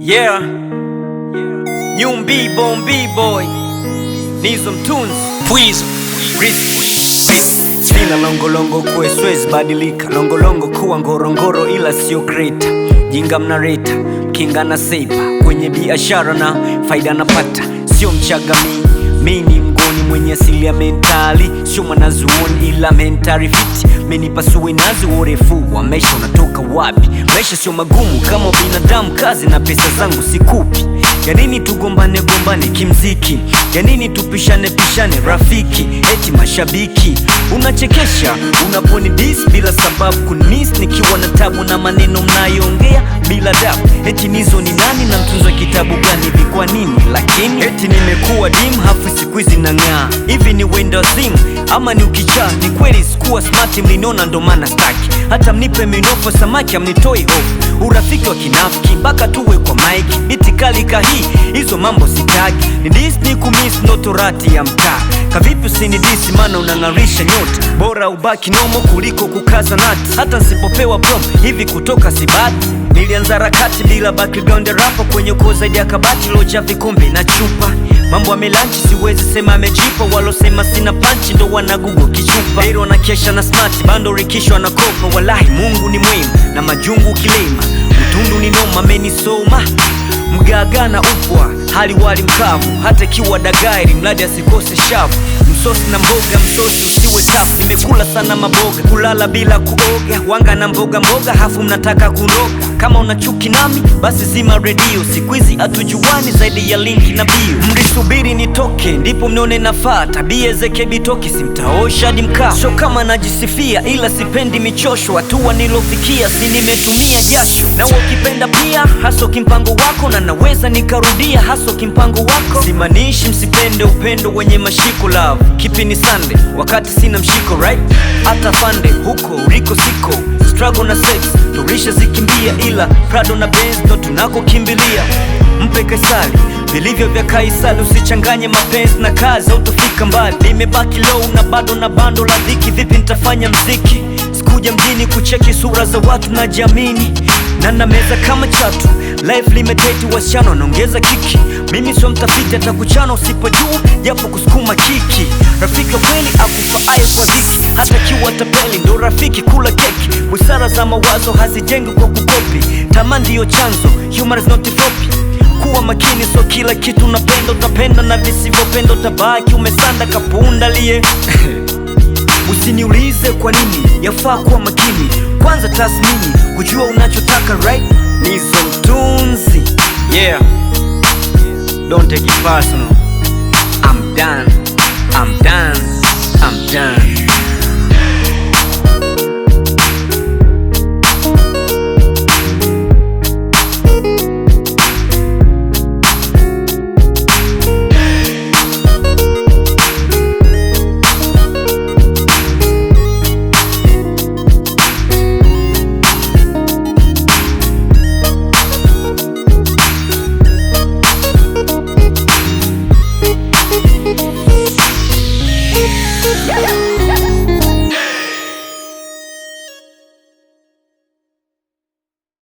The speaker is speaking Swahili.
Yeah, new B-boy Nizo Mtunzi Pwizo Sina longolongo kwe swezi badilika, longolongo kuwa ngorongoro ila sio kreta. Jinga mnareta, kinga na seipa, kwenye biashara na faida napata. Sio mchaga mi ni mgoni mwenye asili ya mentali. Sio mwanazuoni ila mentari fiti. Menipasue nazi urefu wa maisha unatoka wapi. Maisha sio magumu kama binadamu, kazi na pesa zangu sikupi. Ya nini tugombane kimziki? Ya nini tupishane rafiki? Eti mashabiki unachekesha unaponi dis bila sababu kunis, nikiwa na tabu na maneno mnayoongea bila dabu. Eti Nizo ni nani na mtunza kitabu gani hivi kwa nini? Lakini eti nimekuwa dim hafu siku hizi nang'aa. Hivi ni wenda zimu ama ni ukichaa? Ni kweli sikuwa smart, mliniona ndo maana staki. Hata mnipe minofo samaki amnitoi hofu. Urafiki wa kinafiki mpaka tuwe kwa mike. Itikali kahii hizo mambo sitaki. Ni dis ni kumiss notorati ya mtaa. Kavipi usinidisi mana unangarisha nyota. Bora ubaki nomo kuliko kukaza nati. Hata nsipopewa prom hivi kutoka sibati. Nilianza harakati bila background rapo kwenye uko zaidi ya kabati loja vikombe na chupa. Mambo amelanchi siwezi sema amejipa, walo sema sina panchi ndo wanagugo kichupa. Hero na kesha na smart bando rikishwa na kopa. Wallahi Mungu ni mwema na majungu kilema. Utundu ni noma menisoma. Mgaga na upwa hali wali mkavu, hata kiwa dagairi mladi asikose shavu. Msosi na mboga msosi usiwe tafu. Nimekula sana maboga kulala bila kuoga. Wanga na mboga hafu mnataka kunoga. Kama unachuki nami basi zima redio. Siku hizi atujuani zaidi ya linki na bio. Mrisubiri nitoke ndipo mnione nafaa. Tabia zeke bitoki simtaosha hadi mkaa. Sio kama najisifia ila sipendi michosho. Hatua nilofikia si nimetumia jasho. Na ukipenda pia haso kimpango wako, na naweza nikarudia haso kimpango wako. Simanishi msipende upendo wenye mashiko love. Kipi ni Sunday wakati sina mshiko right? Hata fande huko riko siko. Struggle na sex turisha zikimbia, ila Prado na Benz ndo tunako kimbilia. Mpe Kaisari vilivyo vya Kaisari, usichanganye mapenzi na kazi utafika mbali. Nimebaki low na bado na bando la dhiki. Vipi nitafanya mziki? Sikuja mjini kucheki sura za watu na jamini. Na meza kama chatu life limited, wasichana wanaongeza kiki. Mimi sio mtafiti atakuchana usipojua japo kusukuma kiki. Rafiki wa kweli akufaaye kwa dhiki, hata kiwa tapeli ndo rafiki kula keki. Busara za mawazo hazijengi kwa kukopi. Tamaa ndiyo chanzo, humor is not a copy. Kuwa makini so kila kitu unapenda utapenda, na visivyopenda utabaki umesanda kapunda lie. Usiniulize kwa nini, yafaa kuwa makini. Kwanza tasmini, kujua unachotaka right? Nizo Mtunzi. Yeah, don't take it personal. I'm done.